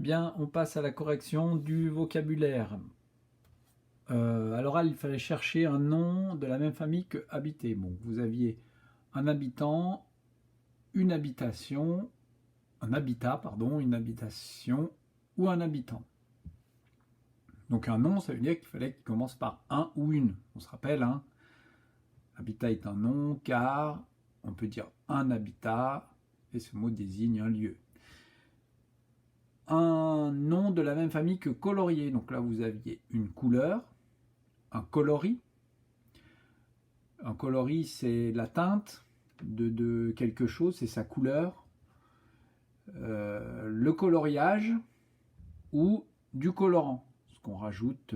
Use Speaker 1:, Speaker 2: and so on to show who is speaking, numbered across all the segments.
Speaker 1: bien, on passe à la correction du vocabulaire. À l'oral, il fallait chercher un nom de la même famille que habiter. Bon, vous aviez un habitant, une habitation, un habitat, pardon, une habitation ou un habitant. Donc un nom, ça veut dire qu'il fallait qu'il commence par un ou une. On se rappelle, hein, habitat est un nom car on peut dire un habitat et ce mot désigne un lieu. Un nom de la même famille que colorier. Donc là, vous aviez une couleur, un coloris. Un coloris, c'est la teinte de quelque chose, c'est sa couleur. Le coloriage ou du colorant, ce qu'on rajoute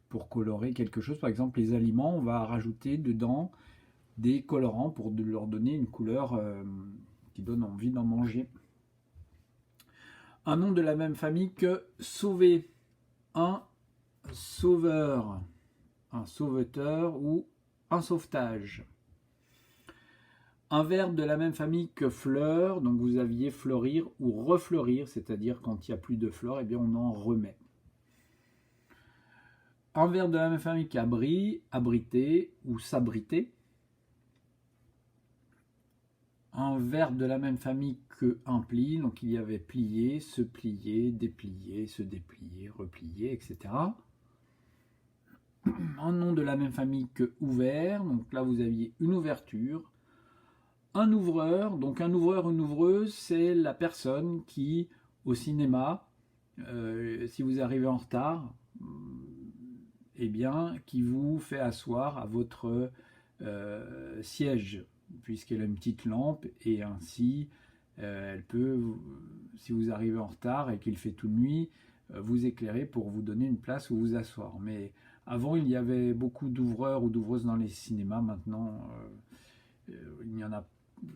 Speaker 1: pour colorer quelque chose. Par exemple, les aliments, on va rajouter dedans des colorants pour leur donner une couleur qui donne envie d'en manger. Un nom de la même famille que sauver, un sauveur, un sauveteur ou un sauvetage. Un verbe de la même famille que fleur, donc vous aviez fleurir ou refleurir, c'est-à-dire quand il n'y a plus de fleurs, eh bien on en remet. Un verbe de la même famille qu'abri, abriter ou s'abriter. Un verbe de la même famille que un pli, donc il y avait plier, se plier, déplier, se déplier, replier, etc. Un nom de la même famille que ouvert, donc là vous aviez une ouverture. Un ouvreur, donc un ouvreur, une ouvreuse, c'est la personne qui, au cinéma, si vous arrivez en retard, eh bien, qui vous fait asseoir à votre siège, puisqu'elle a une petite lampe, et ainsi, elle peut, si vous arrivez en retard et qu'il fait toute nuit, vous éclairer pour vous donner une place où vous asseoir. Mais avant, il y avait beaucoup d'ouvreurs ou d'ouvreuses dans les cinémas, maintenant, il n'y en a pas.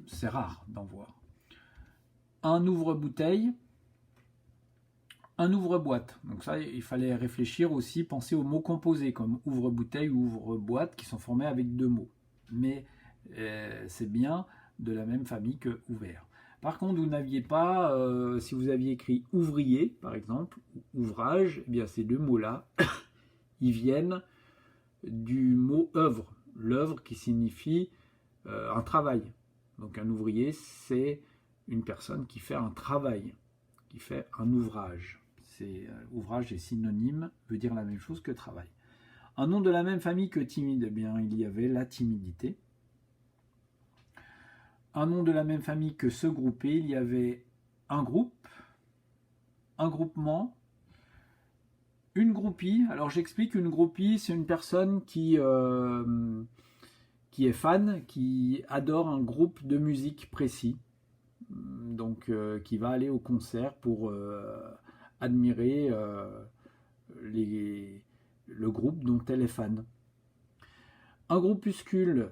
Speaker 1: C'est rare d'en voir. Un ouvre-bouteille, un ouvre-boîte. Donc ça, il fallait réfléchir aussi, penser aux mots composés, comme ouvre-bouteille ou ouvre-boîte, qui sont formés avec deux mots. Mais c'est bien de la même famille que ouvert. Par contre, vous n'aviez pas, si vous aviez écrit ouvrier, par exemple, ou ouvrage, eh bien ces deux mots-là, ils viennent du mot œuvre. L'œuvre qui signifie un travail. Donc un ouvrier, c'est une personne qui fait un travail, qui fait un ouvrage. Ouvrage est synonyme, veut dire la même chose que travail. Un nom de la même famille que timide, eh bien il y avait la timidité. Un nom de la même famille que se grouper, il y avait un groupe, un groupement, une groupie. Alors j'explique, une groupie, c'est une personne qui est fan, qui adore un groupe de musique précis, donc qui va aller au concert pour admirer le groupe dont elle est fan. Un groupuscule,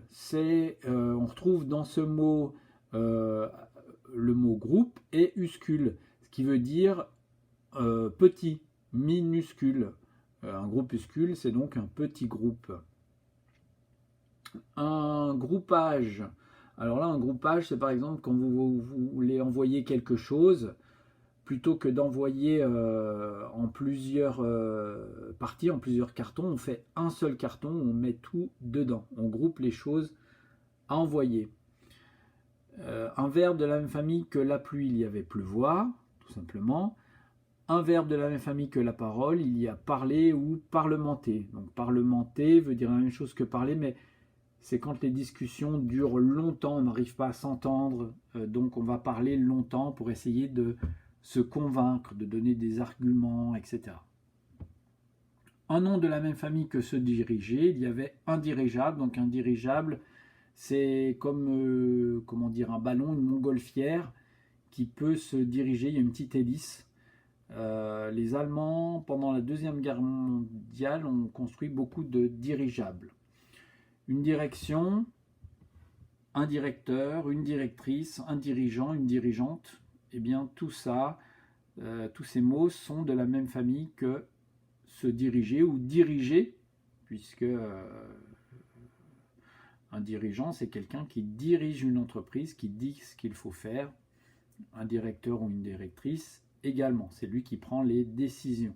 Speaker 1: on retrouve dans ce mot le mot groupe et uscule, ce qui veut dire petit, minuscule. Un groupuscule, c'est donc un petit groupe. Un groupage. Alors là, un groupage, c'est par exemple quand vous voulez envoyer quelque chose, plutôt que d'envoyer en plusieurs parties, en plusieurs cartons, on fait un seul carton, on met tout dedans. On groupe les choses à envoyer. Un verbe de la même famille que la pluie, il y avait pleuvoir, tout simplement. Un verbe de la même famille que la parole, il y a parler ou parlementer. Donc parlementer veut dire la même chose que parler, mais c'est quand les discussions durent longtemps, on n'arrive pas à s'entendre, donc on va parler longtemps pour essayer de se convaincre, de donner des arguments, etc. Un nom de la même famille que se diriger, il y avait un dirigeable. Donc un dirigeable, c'est comme comment dire, un ballon, une montgolfière qui peut se diriger, il y a une petite hélice. Les Allemands, pendant la Deuxième Guerre mondiale, ont construit beaucoup de dirigeables. Une direction, un directeur, une directrice, un dirigeant, une dirigeante, eh bien tout ça, tous ces mots sont de la même famille que se diriger ou diriger, puisque un dirigeant, c'est quelqu'un qui dirige une entreprise, qui dit ce qu'il faut faire. Un directeur ou une directrice, également. C'est lui qui prend les décisions.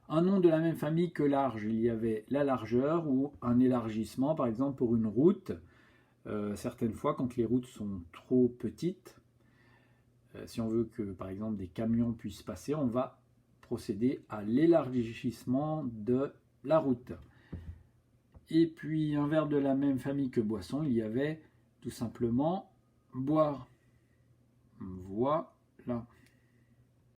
Speaker 1: Un nom de la même famille que large, il y avait la largeur ou un élargissement, par exemple pour une route. Certaines fois, quand les routes sont trop petites, si on veut que par exemple des camions puissent passer, on va procéder à l'élargissement de la route. Et puis un verbe de la même famille que boisson, il y avait tout simplement boire. Voilà.